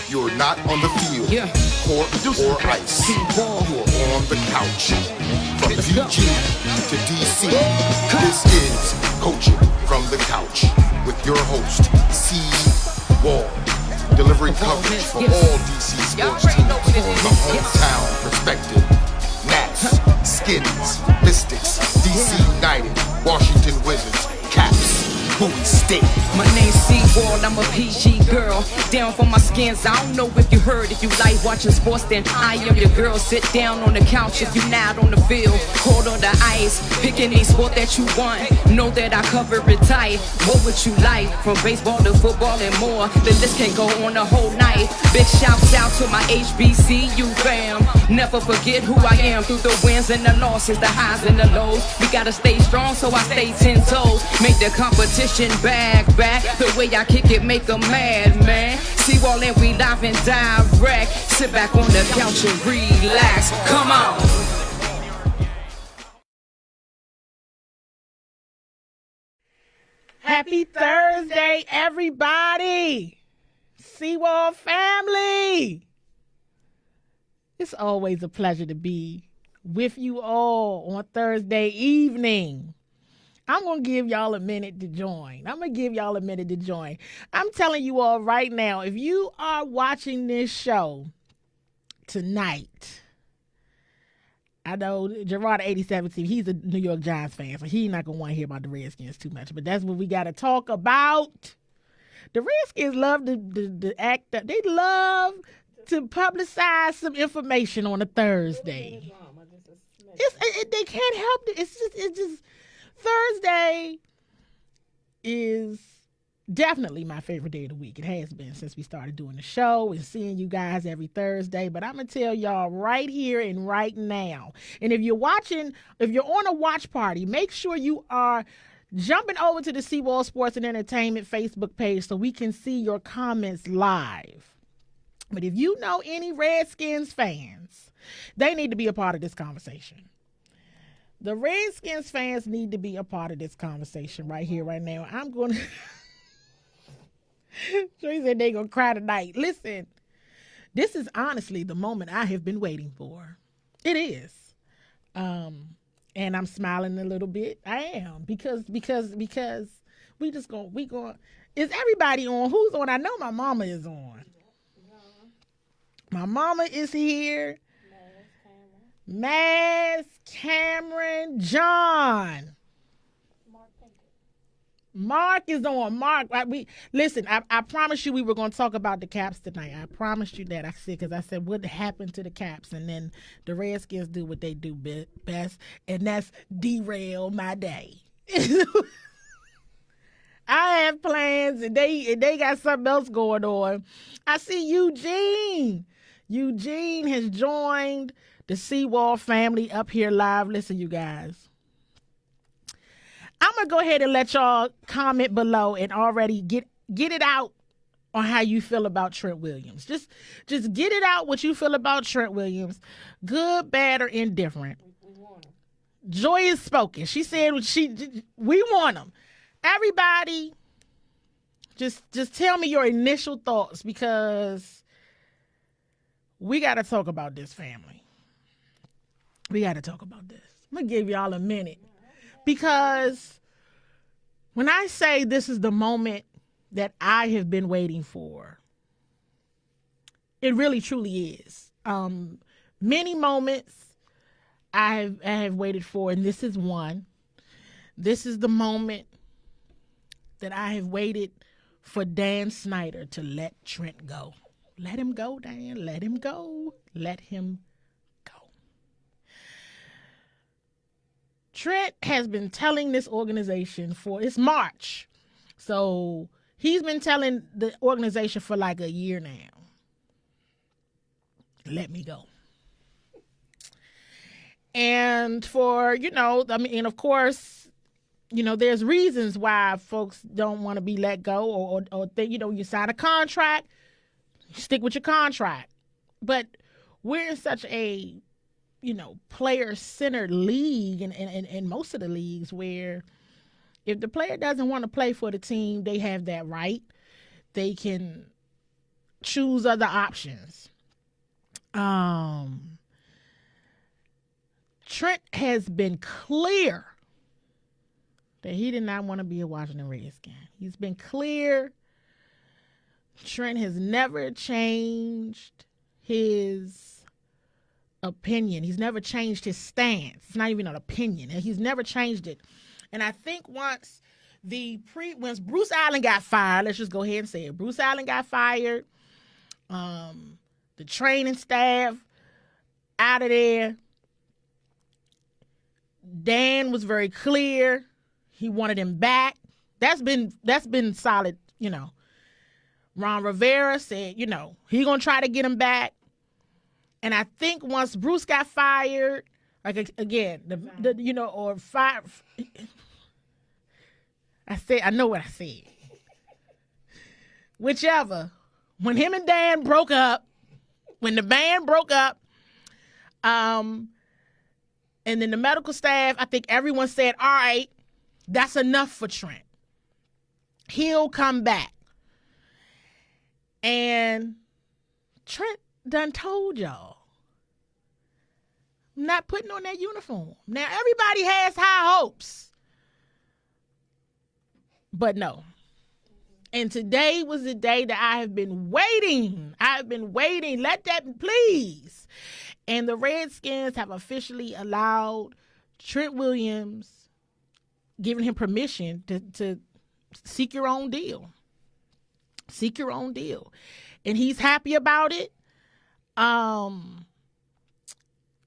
You're not on the field, court, or ice. CWall. You're on the couch. From PG to DC, this is Coaching from the Couch with your host, CWall. Delivering coverage for all DC sports teams from the hometown perspective. Nats, Skins, Mystics, DC United, Washington Wizards, Caps, Bowie State. My name's CWall, I'm a PG girl. Down for my skins, I don't know if you heard. If you like watching sports, then I am your girl. Sit down on the couch if you not on the field. Cold on the ice, pick any sport that you want. Know that I cover it tight. What would you like? From baseball to football and more. The list can go on the whole night. Big shouts out to my HBCU fam. Never forget who I am through the wins and the losses, the highs and the lows. We gotta stay strong, so I stay 10 toes. Make the competition back. The way I kick it, make 'em mad, man. CWall and we live and direct. Sit back on the couch and relax. Come on. Happy Thursday, everybody. CWall family. It's always a pleasure to be with you all on Thursday evening. I'm going to give y'all a minute to join. I'm telling you all right now, if you are watching this show tonight, I know Gerard 87 TV, he's a New York Giants fan, so he's not going to want to hear about the Redskins too much, but that's what we got to talk about. The Redskins love to act up. They love to publicize some information on a Thursday. They can't help it. It's just Thursday is definitely my favorite day of the week. It has been since we started doing the show and seeing you guys every Thursday. But I'm going to tell y'all right here and right now. And if you're on a watch party, make sure you are jumping over to the CWall Sports and Entertainment Facebook page so we can see your comments live. But if you know any Redskins fans, they need to be a part of this conversation. The Redskins fans need to be a part of this conversation right here, right now. I'm going to... Joey said they're going to cry tonight. Listen, this is honestly the moment I have been waiting for. It is. And I'm smiling a little bit. I am. Because we going... Is everybody on? Who's on? I know my mama is on. My mama is here. Maz, Cameron, John. Mark is on. Mark, listen. I promised you we were going to talk about the Caps tonight. I promised you that. Because I said what happened to the Caps, and then the Redskins do what they do best, and that's derail my day. I have plans, and they got something else going on. I see Eugene. Eugene has joined the CWall family up here live. Listen, you guys. I'm going to go ahead and let y'all comment below and already get it out on how you feel about Trent Williams. Just get it out what you feel about Trent Williams. Good, bad, or indifferent. We want him. Joy is spoken. She said we want him. Everybody, just tell me your initial thoughts because we got to talk about this, family. We got to talk about this. I'm going to give y'all a minute because when I say this is the moment that I have been waiting for, it really truly is. Many moments I have waited for, and this is one. This is the moment that I have waited for Dan Snyder to let Trent go. Let him go, Dan. Let him go. Let him go. Trent has been telling this organization it's March. So he's been telling the organization for like a year now. Let me go. And of course, there's reasons why folks don't want to be let go or think, you sign a contract, stick with your contract. But we're in such a, player-centered league and most of the leagues where if the player doesn't want to play for the team, they have that right. They can choose other options. Trent has been clear that he did not want to be a Washington Redskin. He's been clear. Trent has never changed his opinion. He's never changed his stance. It's not even an opinion. He's never changed it. And I think once Bruce Allen got fired, let's just go ahead and say it. Bruce Allen got fired. The training staff out of there. Dan was very clear. He wanted him back. That's been solid, you know. Ron Rivera said, you know, he gonna try to get him back. And I think once Bruce got fired, like again, I know what I said. Whichever. When him and Dan broke up, when the band broke up, and then the medical staff, I think everyone said, all right, that's enough for Trent. He'll come back. And Trent done told y'all, I'm not putting on that uniform. Now, everybody has high hopes. But no. And today was the day that I have been waiting. Let that, please. And the Redskins have officially allowed Trent Williams, giving him permission to seek your own deal. Seek your own deal. And he's happy about it.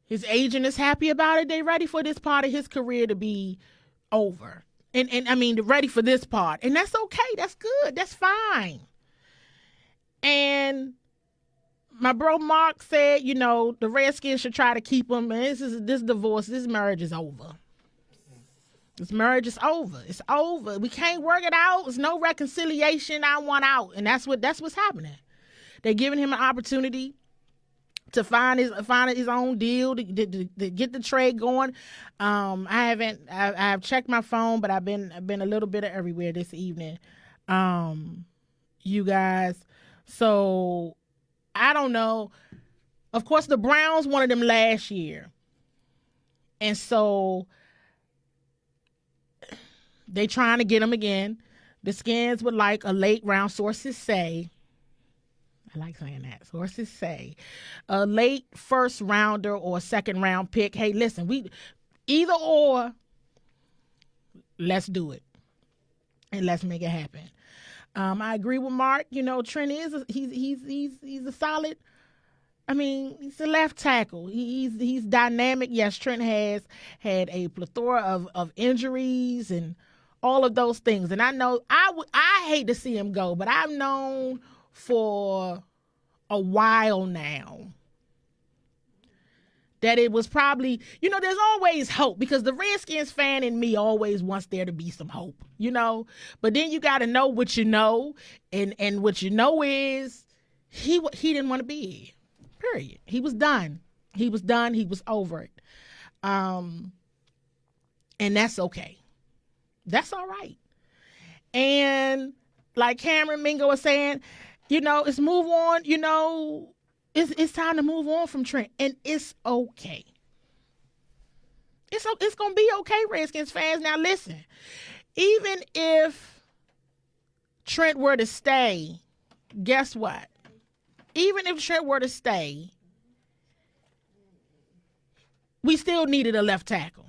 His agent is happy about it. They ready for this part of his career to be over. And I mean, ready for this part. And that's okay. That's good. That's fine. And my bro Mark said, you know, the Redskins should try to keep him. And this divorce, this marriage is over. This marriage is over. It's over. We can't work it out. There's no reconciliation. I want out. And that's what's happening. They're giving him an opportunity to find his own deal, to get the trade going. I've checked my phone, but I've been a little bit of everywhere this evening. You guys. So I don't know. Of course, the Browns wanted him last year. And so they trying to get him again. The Skins would like a late round, sources say. I like saying that. Sources say a late first rounder or second round pick. Hey, listen, either or, let's do it. And let's make it happen. I agree with Mark. You know, Trent he's a solid. I mean, he's a left tackle. He's dynamic. Yes, Trent has had a plethora of injuries and all of those things. And I know I hate to see him go, but I've known for a while now that it was probably, you know, there's always hope, because the Redskins fan in me always wants there to be some hope, you know. But then you got to know what you know, and what you know is he didn't want to be here. Period. He was done. He was done. He was over it. And that's okay. That's all right. And like Cameron Mingo was saying, you know, it's move on. You know, it's time to move on from Trent, and it's okay. It's gonna be okay, Redskins fans. Now listen, even if Trent were to stay, guess what? Even if Trent were to stay, we still needed a left tackle.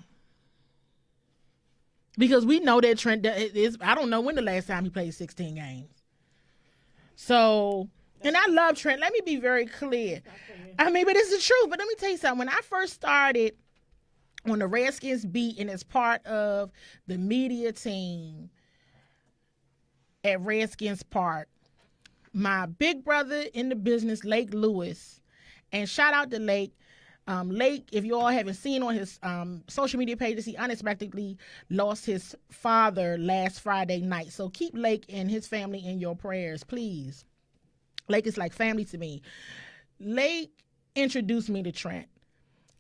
Because we know that Trent is, I don't know when the last time he played 16 games. So, and I love Trent. Let me be very clear. I mean, but it's the truth. But let me tell you something. When I first started on the Redskins beat and as part of the media team at Redskins Park, my big brother in the business, Lake Lewis, and shout out to Lake. Lake, if you all haven't seen on his social media pages, he unexpectedly lost his father last Friday night. So keep Lake and his family in your prayers, please. Lake is like family to me. Lake introduced me to Trent.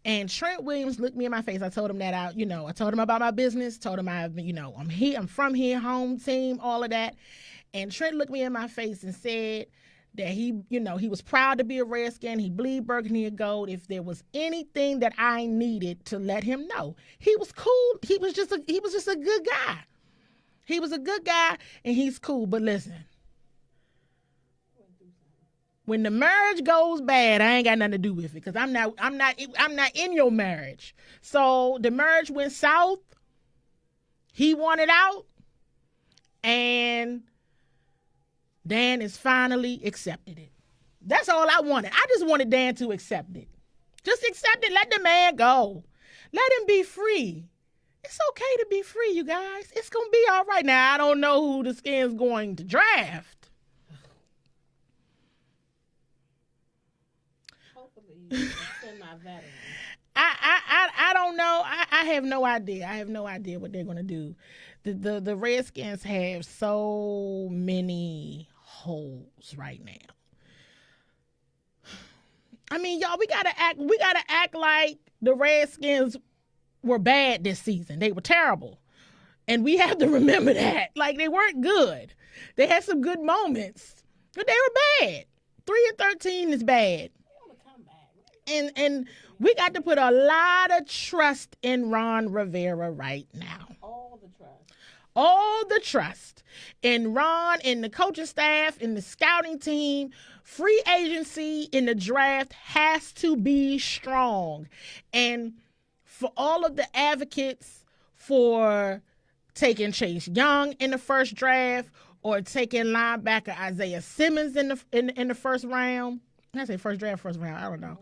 And Trent Williams looked me in my face. I told him that I told him about my business, told him I'm here, I'm from here, home team, all of that. And Trent looked me in my face and said that he was proud to be a Redskin. He bleed burgundy and gold. If there was anything that I needed to let him know, he was cool. He was just a good guy. He was a good guy, and he's cool. But listen, when the marriage goes bad, I ain't got nothing to do with it because I'm not in your marriage. So the marriage went south. He wanted out, and Dan has finally accepted it. That's all I wanted. I just wanted Dan to accept it. Just accept it. Let the man go. Let him be free. It's okay to be free, you guys. It's going to be all right. Now, I don't know who the Skins going to draft. Hopefully, you send my veteran. I don't know. I have no idea. I have no idea what they're going to do. The Redskins have so many holes right now. I mean, y'all, we gotta act like the Redskins were bad this season. They were terrible. And we have to remember that. Like, they weren't good. They had some good moments, but they were bad. 3-13 is bad. And we got to put a lot of trust in Ron Rivera right now. All the trust in Ron, in the coaching staff, in the scouting team. Free agency in the draft has to be strong. And for all of the advocates for taking Chase Young in the first draft or taking linebacker Isaiah Simmons in the first round, I say first round, I don't know.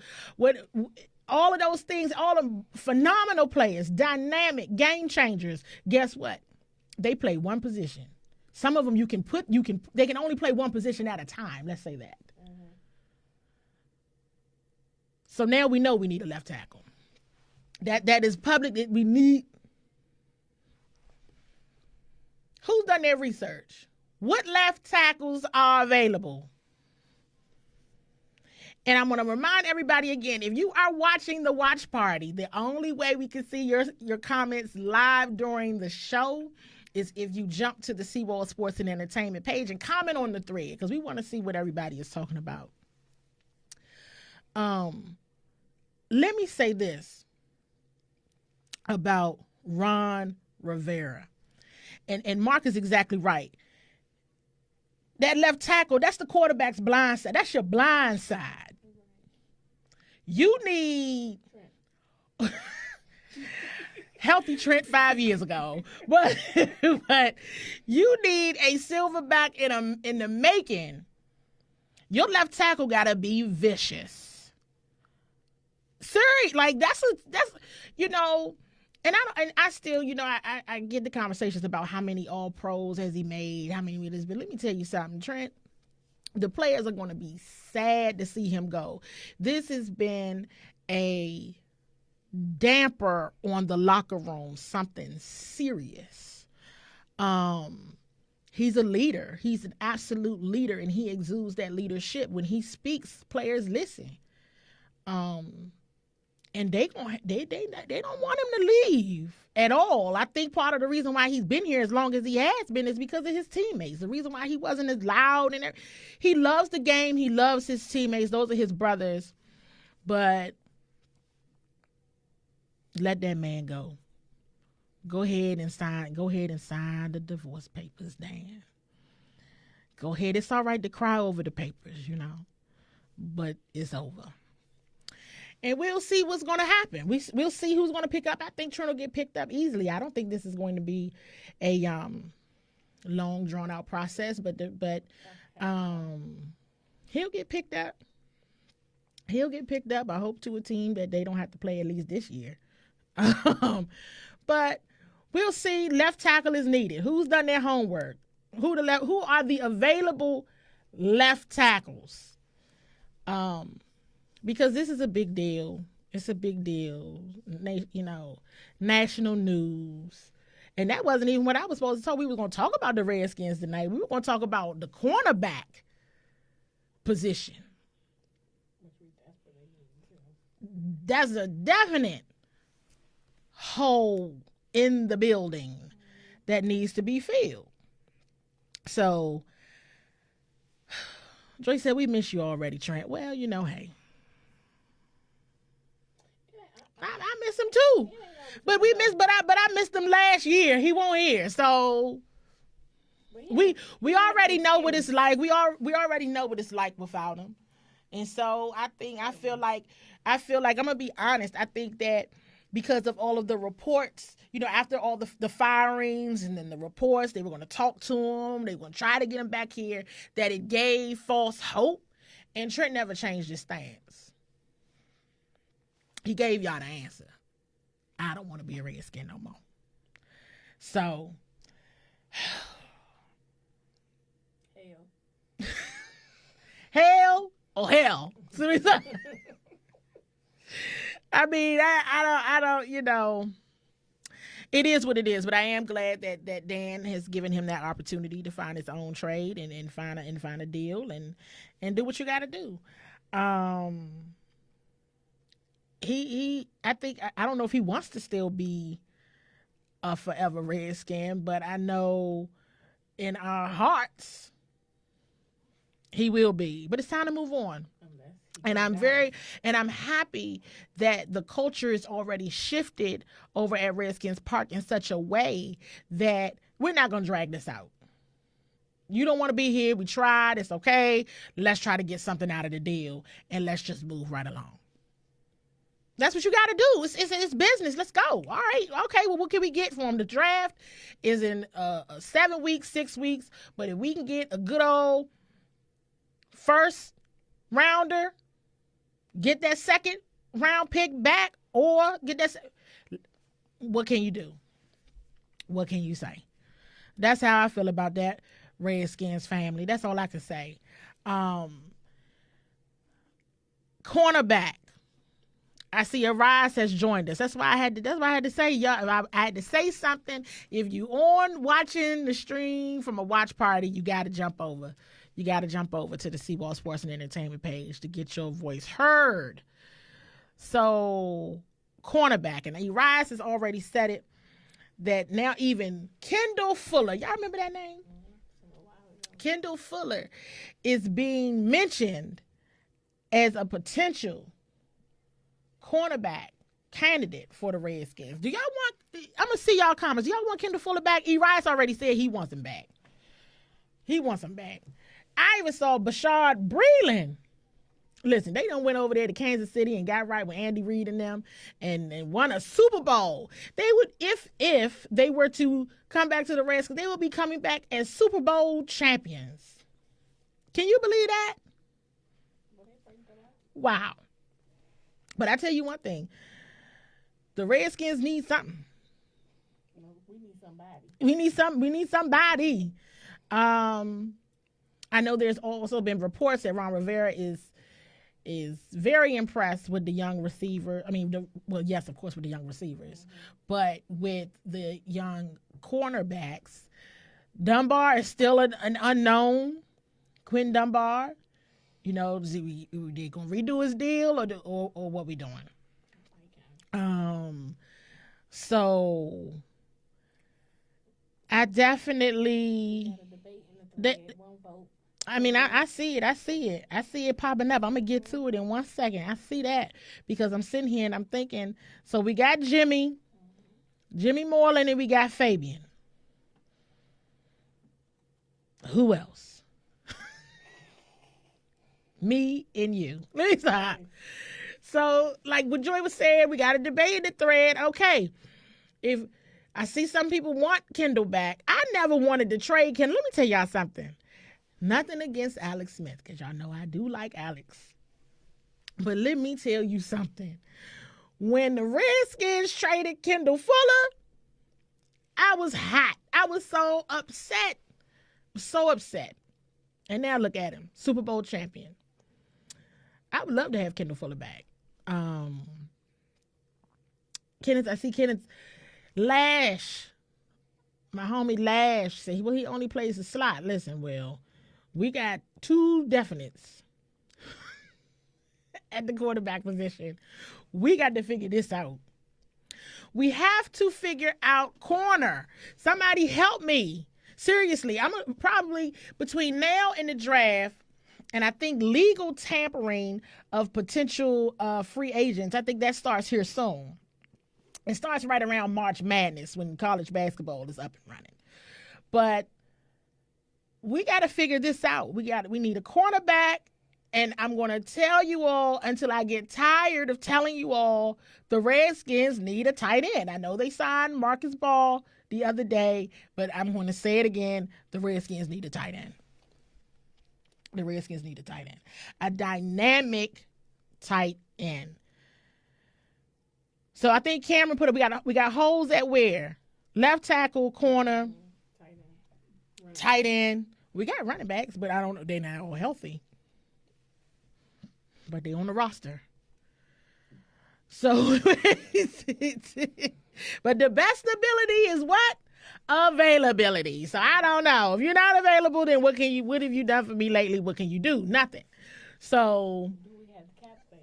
All of those things, all of phenomenal players, dynamic game changers, guess what? They play one position. Some of them they can only play one position at a time. Let's say that. Mm-hmm. So now we know we need a left tackle. That is public. That we need. Who's done their research? What left tackles are available? And I'm going to remind everybody again, if you are watching the watch party, the only way we can see your comments live during the show is if you jump to the CWall Sports and Entertainment page and comment on the thread, because we want to see what everybody is talking about. Let me say this about Ron Rivera. And Mark is exactly right. That left tackle, that's the quarterback's blind side. That's your blind side. You need healthy Trent 5 years ago, but you need a silverback in the making. Your left tackle gotta be vicious. Serious, like that's and I still, I get the conversations about how many all pros has he made, how many it is, but let me tell you something, Trent. The players are going to be sad to see him go. This has been a damper on the locker room, something serious. He's a leader. He's an absolute leader, and he exudes that leadership. When he speaks, players listen. And they don't want him to leave at all. I think part of the reason why he's been here as long as he has been is because of his teammates. The reason why he wasn't as loud and he loves the game. He loves his teammates. Those are his brothers. But let that man go. Go ahead and sign the divorce papers, Dan. Go ahead. It's all right to cry over the papers, but it's over. And we'll see what's going to happen. We'll see who's going to pick up. I think Trent will get picked up easily. I don't think this is going to be a long, drawn-out process, but he'll get picked up. He'll get picked up, I hope, to a team that they don't have to play at least this year. But we'll see. Left tackle is needed. Who's done their homework? Who are the available left tackles? Because this is a big deal. It's a big deal. National news. And that wasn't even what I was supposed to talk. We were going to talk about the Redskins tonight. We were going to talk about the cornerback position. That's a definite hole in the building that needs to be filled. So Joy said, we miss you already, Trent. Well, hey. I miss him too. But I missed him last year. He won't here. So we already know what it's like. We already know what it's like without him. And so I feel like I'm gonna be honest. I think that because of all of the reports, after all the firings and then the reports, they were going to talk to him. They were going to try to get him back here, that it gave false hope. And Trent never changed his stance. He gave y'all the answer. I don't want to be a Redskin no more. So, hell or hell. I mean, I don't, it is what it is, but I am glad that Dan has given him that opportunity to find his own trade and find a deal and do what you got to do. I don't know if he wants to still be a forever Redskin, but I know in our hearts he will be. But it's time to move on. And I'm happy that the culture is already shifted over at Redskins Park in such a way that we're not going to drag this out. You don't want to be here. We tried. It's okay. Let's try to get something out of the deal and let's just move right along. That's what you got to do. It's business. Let's go. All right. Okay. Well, what can we get for him? The draft is in 7 weeks, 6 weeks. But if we can get a good old first rounder, get that second round pick back, or get that. What can you do? What can you say? That's how I feel about that Redskins family. That's all I can say. Cornerback. I see Arise has joined us. That's why I had to say, y'all. I had to say something. If you on watching the stream from a watch party, you got to jump over. You got to jump over to the CWall Sports and Entertainment page to get your voice heard. So, cornerback. And Urias has already said it, that now even Kendall Fuller, y'all remember that name? Kendall Fuller is being mentioned as a potential cornerback candidate for the Redskins. Do y'all want, I'm going to see y'all comments. Do y'all want Kendall Fuller back? Urias already said he wants him back. He wants him back. I even saw Bashard Breeland. Listen, they done went over there to Kansas City and got right with Andy Reid and them and won a Super Bowl. They would, if they were to come back to the Redskins, they would be coming back as Super Bowl champions. Can you believe that? Wow. But I tell you one thing. The Redskins need something. We need somebody. We need somebody. I know there's also been reports that Ron Rivera is very impressed with the young receiver. I mean, yes, of course, with the young receivers, but with the young cornerbacks. Dunbar is still an unknown. Quentin Dunbar, they gonna redo his deal or what we doing? So I definitely. I mean, I see it. I see it popping up. I'm going to get to it in 1 second. I see that because I'm sitting here and I'm thinking, so we got Jimmy Moreland, and we got Fabian. Who else? Me and you. Let me stop. So, like what Joy was saying, we got a debate in the thread. Okay, if I see some people want Kendall back, I never wanted to trade Kendall. Let me tell y'all something. Nothing against Alex Smith, because y'all know I do like Alex. But let me tell you something. When the Redskins traded Kendall Fuller, I was hot. I was so upset. So upset. And now look at him. Super Bowl champion. I would love to have Kendall Fuller back. I see Kenneth Lash. My homie Lash said, well, he only plays the slot. Listen, we got two definites at the quarterback position. We got to figure this out. We have to figure out corner. Somebody help me. Seriously, I'm probably between now and the draft, And I think legal tampering of potential free agents, I think that starts here soon. It starts right around March Madness when college basketball is up and running. But we got to figure this out. We need a cornerback, and I'm going to tell you all until I get tired of telling you all the Redskins need a tight end. I know they signed Marcus Ball the other day, but I'm going to say it again. The Redskins need a tight end. The Redskins need a tight end. A dynamic tight end. So I think Cameron put it, we got holes at where? Left tackle, corner, tight end. We got running backs, but I don't know. They're not all healthy. But they're on the roster. So, but the best ability is what? Availability. So I don't know. If you're not available, then what have you done for me lately? What can you do? Nothing. So, Do we have cap space?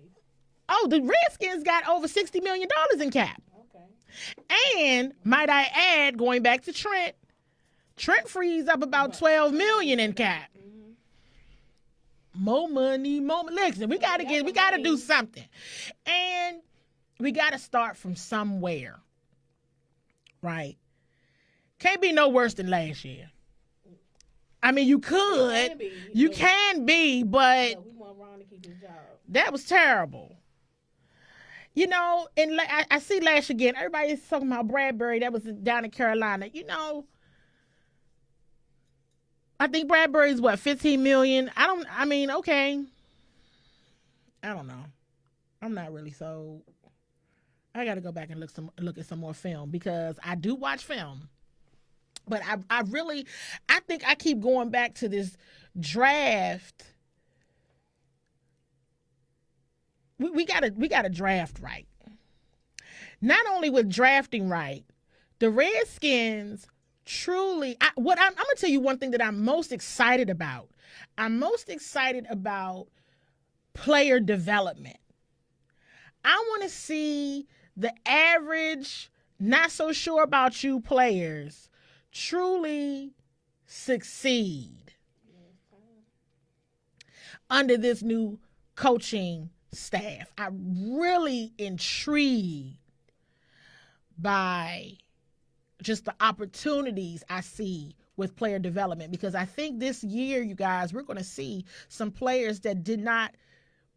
oh, the Redskins got over $60 million in cap. Okay. And might I add, going back to Trent frees up about $12 million in cap. More money, more. Listen, we gotta do something, and we gotta start from somewhere, right? Can't be no worse than last year. I mean, you could, you can be, but we want Ron to keep his job. that was terrible. You know, and I see last year again. Everybody's talking about Bradbury. That was down in Carolina. You know. I think Bradbury's what, 15 million? Okay. I don't know. I'm not really so. I got to go back and look at some more film because I do watch film. But I think I keep going back to this draft. We gotta draft right. Not only with drafting right, the Redskins truly, I'm going to tell you one thing that I'm most excited about. I'm most excited about player development. I want to see the average, not so sure about you players truly succeed under this new coaching staff. I'm really intrigued by just the opportunities I see with player development, because I think this year, you guys, we're going to see some players that did not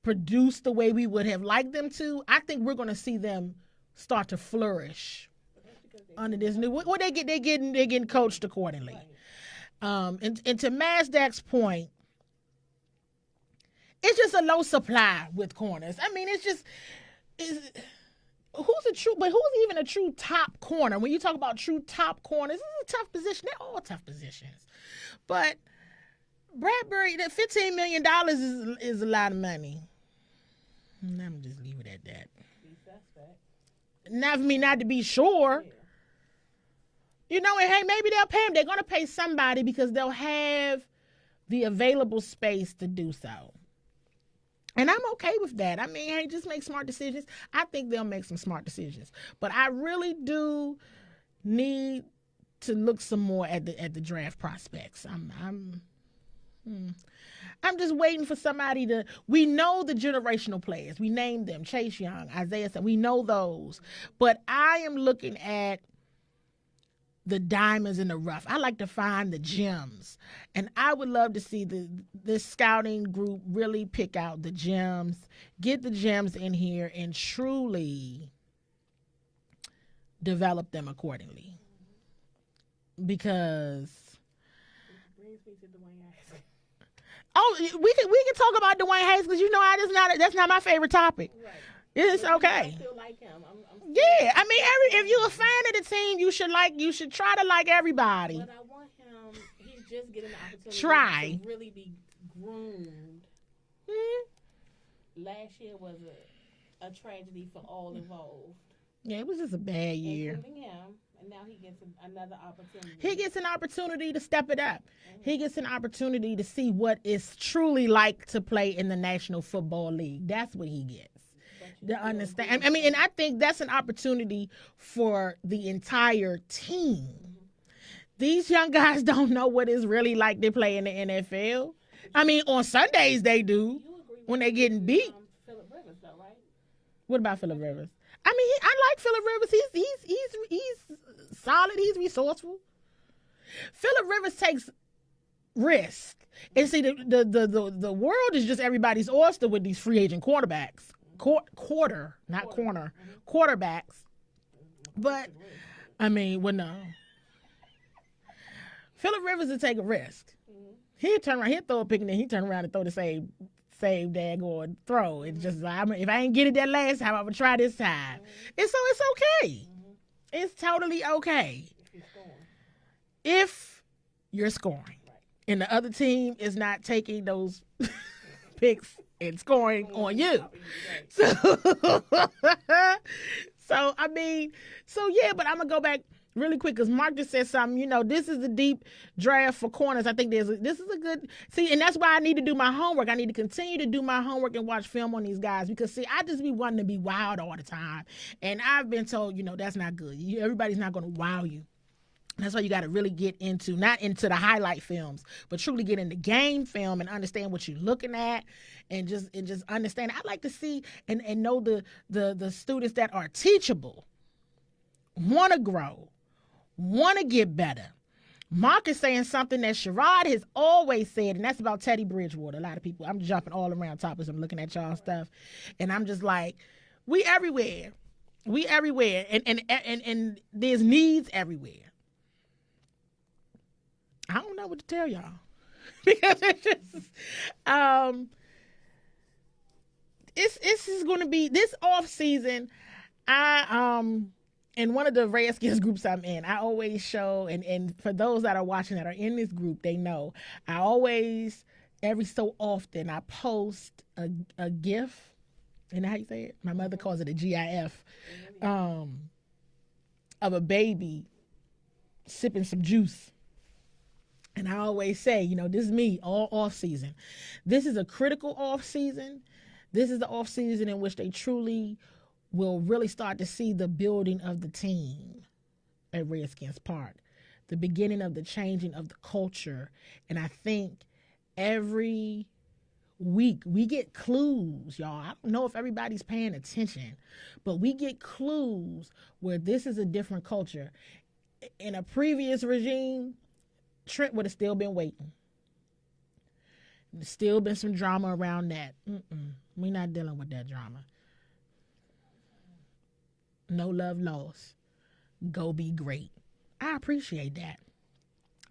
produce the way we would have liked them to. I think we're going to see them start to flourish under this new. Well, they're getting coached accordingly. And to Mazdak's point, it's just a low supply with corners. I mean, who's even a true top corner? When you talk about true top corners, this is a tough position. They're all tough positions. But Bradbury, that $15 million is a lot of money. And I'm just leave it at that. Be suspect. Not for me not to be sure. Yeah. You know, and hey, maybe they'll pay him. They're going to pay somebody because they'll have the available space to do so. And I'm okay with that. I mean, hey, just make smart decisions. I think they'll make some smart decisions. But I really do need to look some more at the draft prospects. I'm just waiting for somebody to. We know the generational players. We named them: Chase Young, Isaiah. We know those. But I am looking at the diamonds in the rough. I like to find the gems, and I would love to see this scouting group really pick out the gems, get the gems in here, and truly develop them accordingly. Because we can talk about Dwayne Hayes because that's not my favorite topic. Right. It's okay. I still like him. Yeah, I mean, if you're a fan of the team, you should try to like everybody. But I want him. He's just getting the opportunity Try. to really be groomed. Last year was a tragedy for all involved. Yeah, it was just a bad year. Including him, and now he gets another opportunity. He gets an opportunity to step it up. He gets an opportunity to see what it's truly like to play in the National Football League. That's what he gets. To understand. I mean, and I think that's an opportunity for the entire team. These young guys don't know what it's really like to play in the NFL. I mean, on Sundays they do You agree when with they getting beat. Phillip Rivers, though, right? What about Phillip Rivers? I mean, I like Phillip Rivers. He's solid. He's resourceful. Phillip Rivers takes risk. And see, the world is just everybody's oyster with these free agent quarterbacks. Quarterbacks. But, I mean, well, no. Phillip Rivers will take a risk. He'll turn around, he'll throw a pick, and then he turn around and throw the same daggone throw. It's just like, if I ain't get it that last time, I'm going to try this time. And so it's okay. It's totally okay. If you're scoring. And the other team is not taking those picks and scoring on you. So, I mean, yeah, but I'm going to go back really quick because Mark just said something. You know, this is a deep draft for corners. I think this is a good, see, and that's why I need to do my homework. I need to continue to do my homework and watch film on these guys because, see, I just be wanting to be wild all the time. And I've been told, you know, that's not good. Everybody's not going to wow you. That's why you got to really get into, not into the highlight films, but truly get into game film and understand what you're looking at and just understand. I like to see and know the students that are teachable, want to grow, want to get better. Mark is saying something that Sherrod has always said, and that's about Teddy Bridgewater. A lot of people, I'm jumping all around topics. I'm looking at y'all stuff, and I'm just like, we everywhere. And there's needs everywhere. I don't know what to tell y'all because it's just, it's just going to be this off season. In one of the Redskins groups I'm in, I always show, and for those that are watching that are in this group, they know I always, every so often, I post a GIF. And how you say it? My mother calls it a GIF, of a baby sipping some juice. And I always say, you know, this is me all off season. This is a critical off season. This is the off season in which they truly will really start to see the building of the team at Redskins Park, the beginning of the changing of the culture. And I think every week we get clues, y'all. I don't know if everybody's paying attention, but we get clues where this is a different culture. In a previous regime, Trent would have still been waiting. There's still been some drama around that. We're not dealing with that drama. No love lost. Go be great. I appreciate that.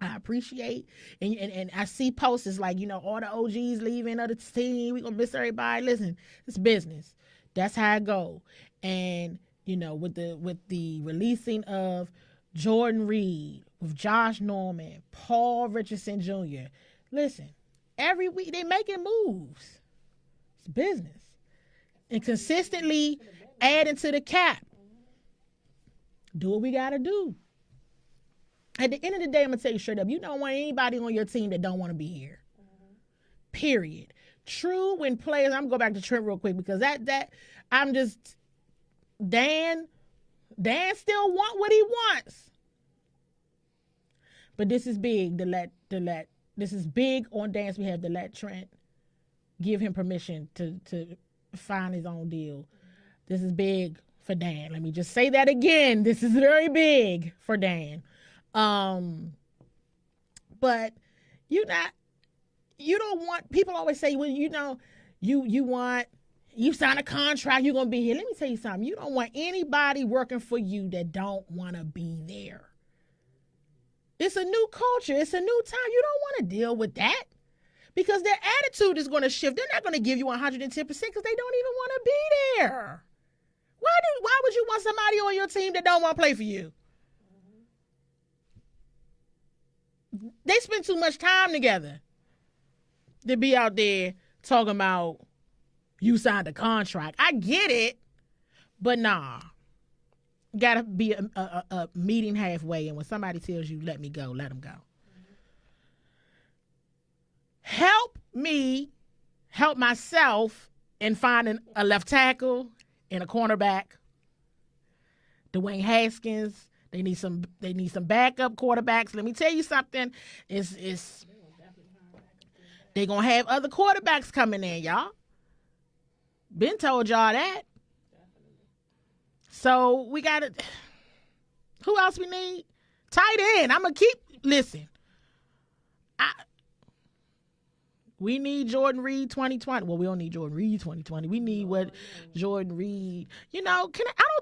I appreciate, and I see posts like, you know, all the OGs leaving other team. We gonna miss everybody. Listen, it's business. That's how it go. And you know, with the releasing of Jordan Reed, with Josh Norman, Paul Richardson Jr. Listen, every week they making moves. It's business. And consistently adding to the cap. Do what we got to do. At the end of the day, I'm going to tell you straight up, you don't want anybody on your team that don't want to be here. Period. True when players, I'm going to go back to Trent real quick because that I'm just, Dan still want what he wants. But this is big this is big on Dan's behalf to let Trent give him permission to find his own deal. This is big for Dan. Let me just say that again. This is very big for Dan. But you don't want, people always say, well, you know, you sign a contract, you're going to be here. Let me tell you something. You don't want anybody working for you that don't want to be there. It's a new culture. It's a new time. You don't want to deal with that because their attitude is going to shift. They're not going to give you 110% because they don't even want to be there. Why would you want somebody on your team that don't want to play for you? They spend too much time together to be out there talking about you signed a contract. I get it, but nah. Gotta be a meeting halfway, and when somebody tells you, let me go, let them go. Help me help myself in finding a left tackle and a cornerback. Dwayne Haskins, they need some backup quarterbacks. Let me tell you something. They gonna have other quarterbacks coming in, y'all. Been told y'all that. So we gotta. Who else we need? Tight end. I'm gonna listen. We need Jordan Reed 2020. Well, we don't need Jordan Reed 2020. We need what Jordan Reed. I don't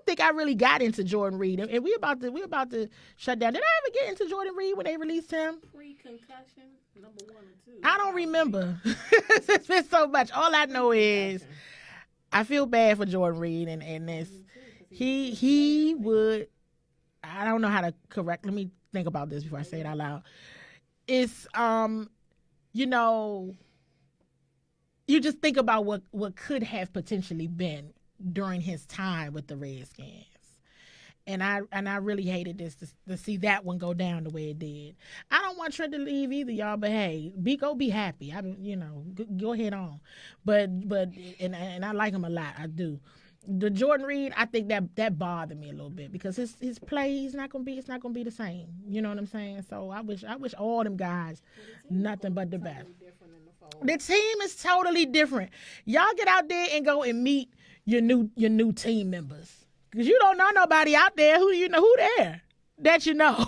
think I really got into Jordan Reed. And we about to shut down. Did I ever get into Jordan Reed when they released him? Pre-concussion, number 1 or 2. I don't remember. It's been so much. All I know is I feel bad for Jordan Reed and this. He would. I don't know how to correct. Let me think about this before I say it out loud. It's you just think about what could have potentially been during his time with the Redskins. And I really hated this to see that one go down the way it did. I don't want Trent to leave either, y'all, but hey, go be happy. Go ahead on. But and I like him a lot. I do. The Jordan Reed, I think that bothered me a little bit because his play it's not gonna be the same. You know what I'm saying? So I wish all them guys nothing but the best. The team is totally different. Y'all get out there and go and meet your new team members. Because you don't know nobody out there who there that you know.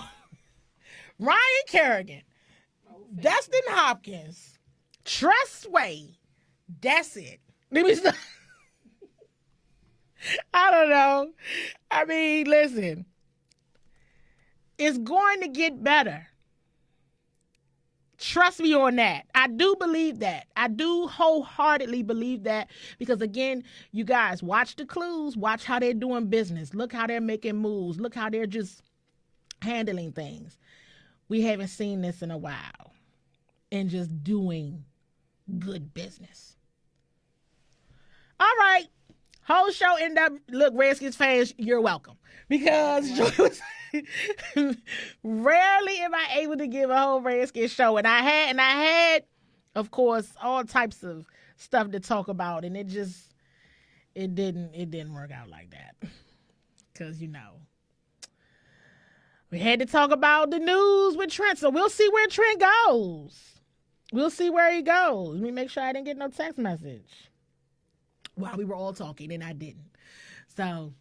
Ryan Kerrigan, Dustin Hopkins, Tress Way. That's it. Let me stop. I don't know. I mean, listen. It's going to get better. Trust me on that. I do believe that. I do wholeheartedly believe that because, again, you guys, watch the clues. Watch how they're doing business. Look how they're making moves. Look how they're just handling things. We haven't seen this in a while. And just doing good business. All right. Whole show ended up, look, Redskins fans, you're welcome. Because rarely am I able to give a whole Redskins show. And I had, of course, all types of stuff to talk about. And it didn't work out like that. Because, we had to talk about the news with Trent. So we'll see where Trent goes. We'll see where he goes. Let me make sure I didn't get no text message while we were all talking, and I didn't. So,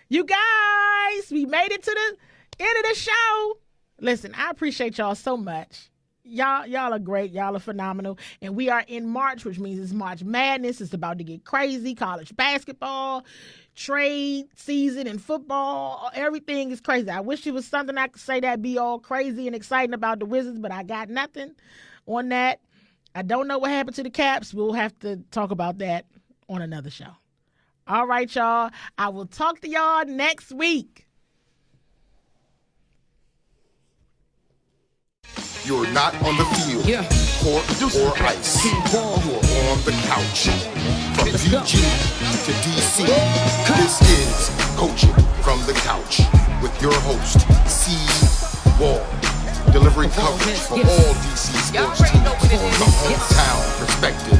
you guys, we made it to the end of the show. Listen, I appreciate y'all so much. Y'all are great. Y'all are phenomenal. And we are in March, which means it's March Madness. It's about to get crazy. College basketball, trade season, and football. Everything is crazy. I wish it was something I could say that'd be all crazy and exciting about the Wizards, but I got nothing on that. I don't know what happened to the Caps. We'll have to talk about that on another show. All right, y'all. I will talk to y'all next week. You're not on the field, court or ice. You're on the couch. From DG to DC, this is Coaching from the Couch with your host, CWall. Delivering coverage for all DC sports teams from a hometown perspective.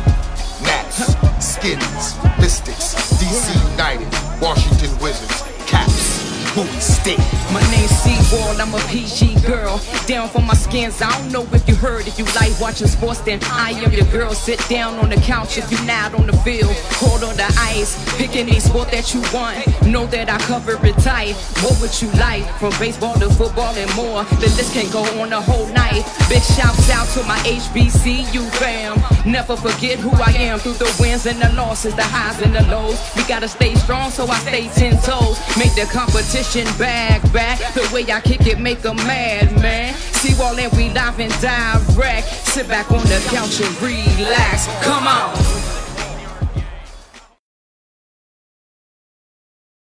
Nats, Skins, Mystics, DC United, Washington Wizards, Caps, Bowie State. My name's CWall, I'm a PG girl. Down for my skins, I don't know if you heard. If you like watching sports, then I am your girl. Sit down on the couch if you not on the field. Cold on the ice, pick any sport that you want. Know that I cover it tight. What would you like? From baseball to football and more. The list can go on the whole night. Big shouts out to my HBCU fam. Never forget who I am through the wins and the losses, the highs and the lows. We gotta stay strong, so I stay 10 toes. Make the competition back. The way I kick it make them mad, man. CWall and we live and direct. Sit back on the couch and relax. Come on.